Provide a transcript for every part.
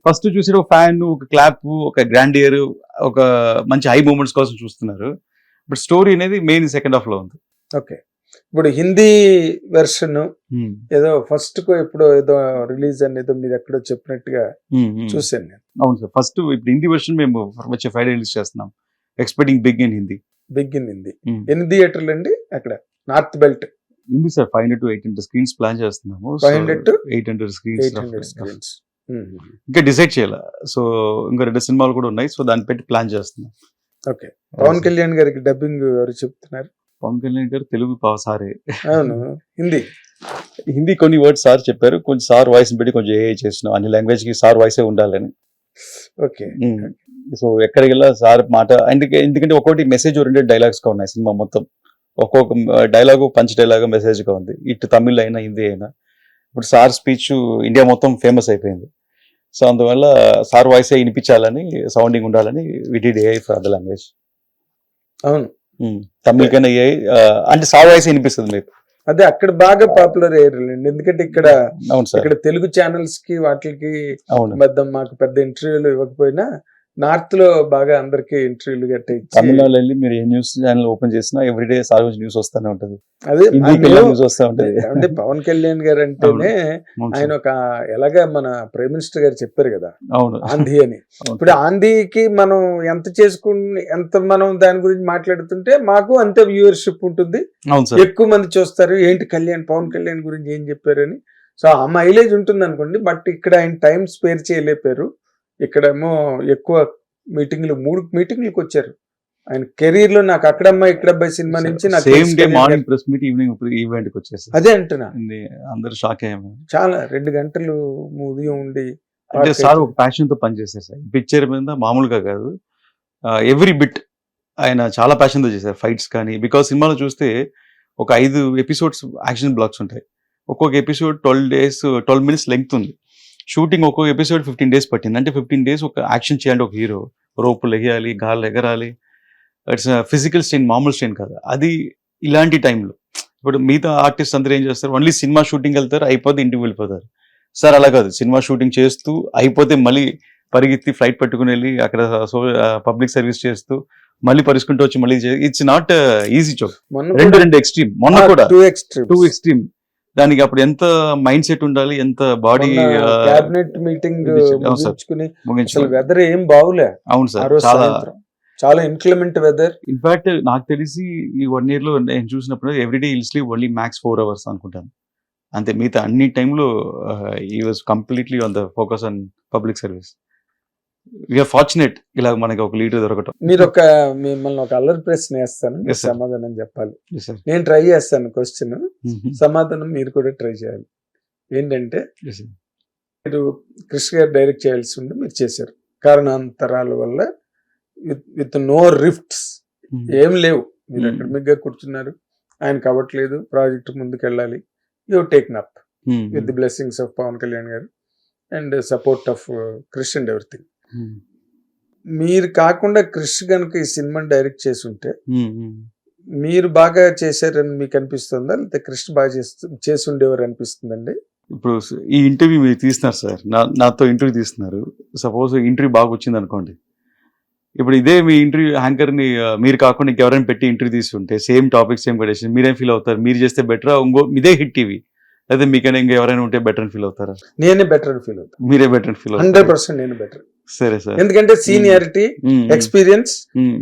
First చూసి ఒక fan, ఒక క్లాప్, ఒక గ్రాండియర్, ఒక మంచి హై మూమెంట్స్ కోసం చూస్తున్నారు. బట్ స్టోరీ అనేది మెయిన్ సెకండ్ హాఫ్ లో ఉంది. ఓకే, ఇప్పుడు హిందీ వెర్షన్ ఏదో ఫస్ట్ కు ఇప్పుడు ఏదో రిలీజ్ అనేది మీరు ఎక్కడో చెప్పినట్టుగా చూసాను నేను. అవును సార్, ఫస్ట్ ఇప్పుడు హిందీ వెర్షన్ మేము వచ్చే ఫ్రైడే రిలీజ్ చేస్తున్నాం. Expecting big in Hindi. Big in Hindi. ఎన్ని థియేటర్లు అండి అక్కడ? నార్త్ బెల్ట్ ఉంది సార్, 500 to 800 స్క్రీన్స్ ప్లాన్ చేస్తున్నాము. 500 to 800 స్క్రీన్స్. 800 స్క్రీన్స్. ఇంకా డిసైడ్ చేయాలి. సో ఇంకా 2 సినిమాలు కూడా ఉన్నాయి. సో దాన్ని పెట్టి ప్లాన్ చేస్తున్నాం. ఓకే, పవన్ కళ్యాణ్ గారికి డబ్బింగ్ ఎవరు చెప్తున్నారు? పవన్ కళ్యాణ్ గారు తెలుగు సారే. అవును, హిందీ కొన్ని వర్డ్స్ సార్ చెప్పారు. కొంచెం సార్ వాయిస్ పెట్టి కొంచెం ఏ చేస్తున్నాం. అన్ని లాంగ్వేజ్ కి సార్ వాయిసే ఉండాలని. ఓకే, సో ఎక్కడికి వెళ్ళా సార్ మాట. ఎందుకంటే ఒక్కొక్కటి మెసేజ్ ఓరియంటెడ్ డైలాగ్స్ గా ఉన్నాయి సినిమా మొత్తం. ఒక్కొక్క డైలాగు పంచ్ డైలాగ్ మెసేజ్ గా ఉంది. ఇటు తమిళ్ అయినా హిందీ అయినా. ఇప్పుడు సార్ స్పీచ్ ఇండియా మొత్తం ఫేమస్ అయిపోయింది. సో అందువల్ల సార్ వాయిసే వినిపించాలని, సౌండింగ్ ఉండాలని we did AI for other language. అవును, తమిళకైనా ఏఐ అంటే సార్ వాయిస్ వినిపిస్తుంది మీకు. అదే అక్కడ బాగా పాపులర్ అయ్యారండి. ఎందుకంటే ఇక్కడ అవును సార్, ఇక్కడ తెలుగు ఛానల్స్ కి వాటికి మాకు పెద్ద ఇంటర్వ్యూలు ఇవ్వకపోయినా నార్త్ లో బాగా అందరికి ఇంటర్వ్యూలు గట్టి తమిళనాడు వెళ్ళి మీరు ఏ న్యూస్ ఛానల్ ఓపెన్ చేసినా ఎవ్రీడే సార్ న్యూస్ వస్తానే ఉంటది. అదే న్యూస్ వస్తా ఉంటది. అంటే పవన్ కళ్యాణ్ గారు అంటేనే ఆయన ఒక ఎలాగా మన ప్రైమ్ మినిస్టర్ గారు చెప్పారు కదా, అవును ఆంధీ అని. ఇప్పుడు ఆంధీకి మనం ఎంత చేసుకుని ఎంత మనం దాని గురించి మాట్లాడుతుంటే మాకు అంతే వ్యూవర్షిప్ ఉంటుంది, ఎక్కువ మంది చూస్తారు. ఏంటి పవన్ కళ్యాణ్ గురించి ఏం చెప్పారని. సో ఆ మైలేజ్ ఉంటుంది అనుకోండి. బట్ ఇక్కడ ఆయన టైం స్పేర్ చేయలేపారు. ఇక్కడేమో ఎక్కువ మీటింగ్లు 3 మీటింగ్లకు వచ్చారు ఆయన కెరీర్ లో. నాకు అక్కడమ్మాయి ఇక్కడబ్బాయి సినిమా నుంచి morning press meet, evening event కి వచ్చేసారు. అదే అంటున్నా, అందరూ షాక్ అయ్యాము. చాలా 2 గంటలు ఉదయం ఉండి. అంటే సార్ ఒక ప్యాషన్ తో పనిచేశారు సార్. పిక్చర్ మీద మామూలుగా కాదు, ఎవ్రీ బిట్ ఆయన చాలా ప్యాషన్ తో చేశారు. ఫైట్స్ కానీ, బికాస్ సినిమాలో చూస్తే ఒక 5 ఎపిసోడ్స్ యాక్షన్ బ్లాక్స్ ఉంటాయి. ఒక్కొక్క ఎపిసోడ్ 12 minutes లెంగ్త్ ఉంది. షూటింగ్ ఒక్కొక్క ఎపిసోడ్ 15 days పట్టింది. అంటే 15 days ఒక యాక్షన్ చేయాలి. ఒక హీరో రోపులు ఎగయాలి, గాల్లో ఎగరాలి. ఇట్స్ ఫిజికల్ స్ట్రెయిన్, మామూలు స్ట్రెయిన్ కాదు అది. ఇలాంటి టైంలో ఇప్పుడు మిగతా ఆర్టిస్ట్ అందరూ ఏం చేస్తారు, ఓన్లీ సినిమా షూటింగ్ వెళ్తారు, అయిపోతే ఇంటికి వెళ్ళిపోతారు. సార్ అలా కాదు, సినిమా షూటింగ్ చేస్తూ అయిపోతే మళ్ళీ పరిగెత్తి ఫ్లైట్ పట్టుకుని వెళ్ళి అక్కడ పబ్లిక్ సర్వీస్ చేస్తూ మళ్ళీ పరిచుకుంటూ వచ్చి మళ్ళీ ఇట్స్ నాట్ ఈజీ జాబ్. రెండు ఎక్స్ట్రీమ్. మొన్న కూడా 2 extreme. దానికి అప్పుడు ఎంత మైండ్ సెట్ ఉండాలి, ఎంత బాడీ. క్యాబినెట్ మీటింగ్ వెదర్ ఏం బాగులే. అవును సార్, చాలా ఇన్క్లిమెంట్ వెదర్. ఇన్ఫాక్ట్ నాకు తెలిసి ఈ 1 year లో నేను చూసినప్పుడు everyday will sleep only max 4 hours అనుకుంటాను అంతే. మిగతా అన్ని టైంలో ఈ was completely on the focus on public service. We're fortunate ఇలా మనకి ఒక లీడర్ దొరకటం. మిమ్మల్ని ఒక అల్లరి ప్రశ్న వేస్తాను, సమాధానం చెప్పాలి. నేను ట్రై చేస్తాను క్వశ్చన్, సమాధానం మీరు కూడా ట్రై చేయాలి. ఏంటంటే మీరు కృష్ణ గారు డైరెక్ట్ చేయాల్సి ఉండి మీరు చేశారు. కారణాంతరాల వల్ల విత్ నో రిఫ్ట్స్ ఏం లేవు. మీరు అకాడమిక్ గా కూర్చున్నారు, ఆయన కావట్లేదు, ప్రాజెక్ట్ ముందుకు వెళ్ళాలి. You taken up with the blessings of Pawan Kalyan garu and support of Krishna and everything. మీరు కాకుండా క్రిష్ గనుక ఈ సినిమాని డైరెక్ట్ చేసి ఉంటే మీరు బాగా చేశారని మీకు అనిపిస్తుందా, లేకపోతే కృష్ణ బాగా చేసి ఉండేవారు అనిపిస్తుందండి? ఇప్పుడు ఈ ఇంటర్వ్యూ మీరు తీస్తున్నారు సార్, నాతో ఇంటర్వ్యూ తీస్తున్నారు. సపోజ్ ఇంటర్వ్యూ బాగా వచ్చింది అనుకోండి. ఇప్పుడు ఇదే మీ ఇంటర్వ్యూ యాంకర్ ని మీరు కాకుండా ఇంకెవరైనా పెట్టి ఇంటర్వ్యూ తీసుకుంటే సేమ్ టాపిక్, సేమ్ కండిషన్, మీరేం ఫీల్ అవుతారు? మీరు చేస్తే బెటరా, ఇదే హిట్ టీవీ, లేదా మీకైనా ఇంకా ఎవరైనా ఉంటే బెటర్ అని ఫీల్ అవుతారా? నేనే బెటర్ అని ఫీల్ అవుతాను. మీరే బెటర్ అని ఫీల్ అవుతారు? 100% నేను బెటర్. సరే సార్, ఎందుకంటే సీనియారిటీ, ఎక్స్పీరియన్స్,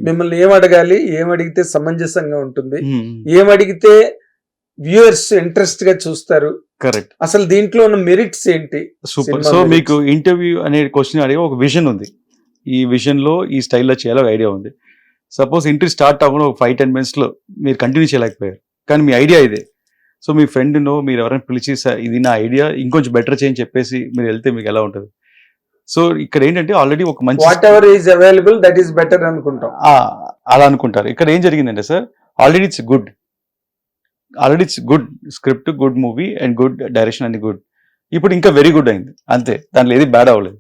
మిమ్మల్ని ఏం అడగాలి, ఏం అడిగితే సమంజసంగా ఉంటుంది, ఏం అడిగితే వ్యూవర్స్ ఇంట్రెస్ట్ గా చూస్తారు, కరెక్ట్, అసలు దీంట్లో ఉన్న మెరిట్స్ ఏంటి. సూపర్. సో మీకు ఇంటర్వ్యూ అనే క్వశ్చన్ అడిగే ఒక విజన్ ఉంది. ఈ విజన్ లో ఈ స్టైల్లో చేయాలో ఐడియా ఉంది. సపోజ్ ఇంటర్వ్యూ స్టార్ట్ అవ్వడం ఒక 5-10 minutes లో మీరు కంటిన్యూ చేయలేకపోయారు, కానీ మీ ఐడియా ఇదే. సో మీ ఫ్రెండ్ నో మీరు ఎవరైనా పిలిచి ఇది నా ఐడియా ఇంకొంచెం బెటర్ చేయని చెప్పేసి మీరు వెళ్తే మీకు ఎలా ఉంటుంది? సో ఇక్కడ ఏంటంటే ఆల్రెడీ ఒక మంచి what ever is available that is better అనుకుంటాం, అలా అనుకుంటారు. ఇక్కడ ఏం జరిగిందంటే sir, already it's good script, good movie and good direction అన్ని గుడ్. ఇప్పుడు ఇంకా వెరీ గుడ్ అయింది అంతే, దాంట్లో ఏది బ్యాడ్ అవ్వలేదు.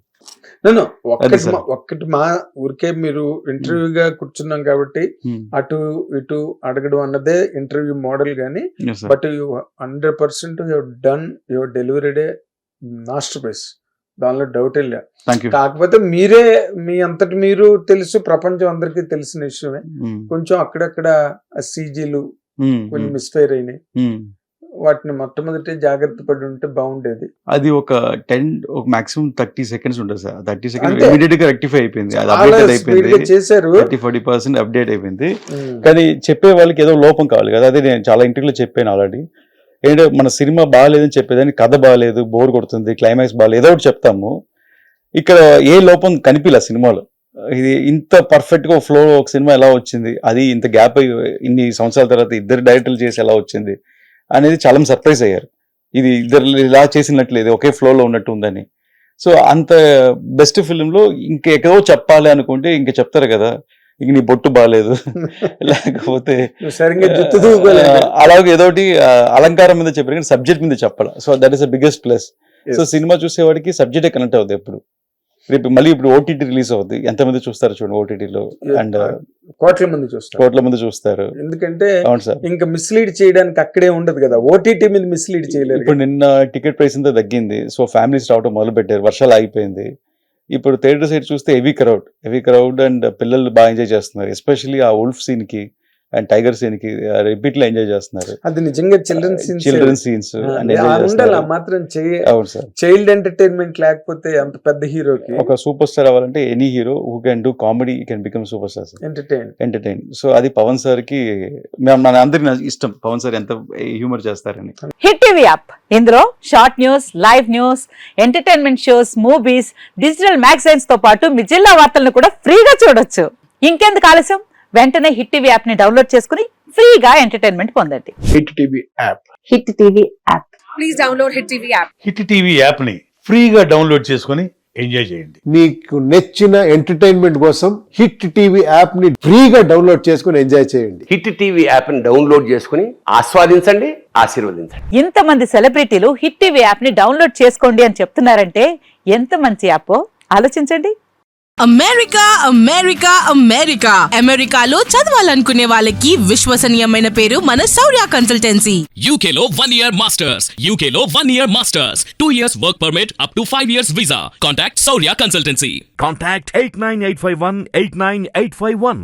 ఒక్కటి మా ఊరికే మీరు ఇంటర్వ్యూగా కూర్చున్నాం కాబట్టి అటు ఇటు అడగడం అన్నదే ఇంటర్వ్యూ మోడల్ గానీ, but you 100% you done your delivered a masterpiece. దానిలో డౌట్ వెళ్ళా. Thank you. కాకపోతే మీరే మీ అంతటి మీరు తెలుసు, ప్రపంచం అందరికీ తెలిసిన విషయమే. కొంచెం అక్కడక్కడ సీజీలు కొన్ని మిస్ఫైర్ అయినాయి, వాటిని మొట్టమొదటి జాగ్రత్త పడి ఉంటే బాగుండేది. అది ఒక మాక్సిమం 30 seconds ఉంటుంది సార్. 30 seconds ఇమీడియట్ గా రెక్టిఫై అయిపోయింది, అది అప్డేట్ అయిపోయింది, చేశారు 30-40% అప్డేట్ అయిపోయింది. కానీ చెప్పే వాళ్ళకి ఏదో లోపం కావాలి కదా, అదే నేను చాలా ఇంటర్వ్యూలో చెప్పాను ఆల్రెడీ. ఏంటంటే మన సినిమా బాగాలేదని చెప్పేదాన్ని కథ బాగాలేదు, బోర్ కొడుతుంది, క్లైమాక్స్ బాగాలేదు, ఏదో ఒకటి చెప్తాము. ఇక్కడ ఏ లోపం కనిపించలే సినిమాలో. ఇది ఇంత పర్ఫెక్ట్ గా ఫ్లో ఒక సినిమా ఎలా వచ్చింది, అది ఇంత గ్యాప్ ఇన్ని సంవత్సరాల తర్వాత ఇద్దరు డైరెక్టర్లు చేసి ఎలా వచ్చింది అనేది చాలా సర్ప్రైజ్ అయ్యారు. ఇది ఇద్దరు ఇలా చేసినట్లేదు, ఒకే ఫ్లోలో ఉన్నట్టు ఉందని. సో అంత బెస్ట్ ఫిల్మ్లో ఇంకెక్కడో చెప్పాలి అనుకుంటే ఇంక చెప్తారు కదా, ఇంక నీ బొట్టు బాగాలేదు లేకపోతే అలాగే ఏదోటి అలంకారం మీద చెప్పారు కానీ సబ్జెక్ట్ మీద చెప్పాలి. So that is the biggest plus. So cinema చూసేవాడికి సబ్జెక్టే కనెక్ట్ అవుతుంది ఎప్పుడు. రేపు మళ్ళీ ఇప్పుడు ఓటీటీ రిలీజ్ అవుతుంది, ఎంతమంది చూస్తారు చూడండి ఓటీటీలో, అండ్ కోట్ల మంది చూస్తారు. ఎందుకంటే అవును సార్, ఇంకా మిస్లీడ్ చేయడానికి అక్కడే ఉండదు కదా, ఓటీటీ మీద మిస్లీడ్ చేయలేదు. ఇప్పుడు నిన్న టికెట్ ప్రైస్ అంతా తగ్గింది, సో ఫ్యామిలీస్ రావడం మొదలు పెట్టారు, వర్షాలు ఆగిపోయింది. ఇప్పుడు థియేటర్ సైడ్ చూస్తే హెవీ క్రౌడ్ అండ్ పిల్లలు బాగా ఎంజాయ్ చేస్తున్నారు. ఎస్పెషల్లీ ఆ ఉల్ఫ్ సీన్ కి అండ్ టైగర్ సీన్ కి రిపీట్ లో ఎంజాయ్ చేస్తున్నారు. అది నిజంగా చిల్డ్రన్ సీన్స్ మాత్రం చైల్డ్ ఎంటర్టైన్మెంట్. లేకపోతే అంత పెద్ద హీరోకి ఒక సూపర్ స్టార్ అవ్వాలంటే any hero who can do comedy can become super star, entertain. So అది పవన్ సార్ కి మన అందరికి ఇష్టం, పవన్ సార్ ఎంత హ్యూమర్ చేస్తారని. హిట్ టీవీ యాప్, ఇందులో short news, live news, entertainment shows, movies, digital magazines తో పాటు మీ జిల్లా వార్తలను కూడా ఫ్రీగా చూడొచ్చు. ఇంకెందుకు ఆలస్యం, వెంటనే హిట్ టీవీ యాప్ ని డౌన్లోడ్ చేసుకుని ఫ్రీగా ఎంటర్టైన్మెంట్ పొందండి. Hit TV app, hit TV app, please download hit TV app. Hit TV app ని ఫ్రీగా డౌన్లోడ్ చేసుకుని ఎంజాయ్ చేయండి. మీకు నచ్చిన ఎంటర్టైన్మెంట్ కోసం హిట్ టీవీ యాప్ ని ఫ్రీగా డౌన్లోడ్ చేసుకుని ఎంజాయ్ చేయండి. హిట్ టీవీ యాప్ ని డౌన్లోడ్ చేసుకుని ఆస్వాదించండి, ఆశీర్వదించండి. ఇంతమంది సెలబ్రిటీలు హిట్ టీవీ యాప్ ని డౌన్లోడ్ చేసుకోండి అని చెప్తున్నారంటే ఎంత మంచి యాప్ ఆలోచించండి. అమెరికా అమెరికాలో చదవాలనుకునే వాళ్ళకి విశ్వసనీయమైన పేరు మన శౌర్య కన్సల్టెన్సీ. UK లో 1 year masters, UK లో 1 year masters, 2 years work permit up to 5 years visa. Contact Saurya Consultancy. Contact 89851 89851.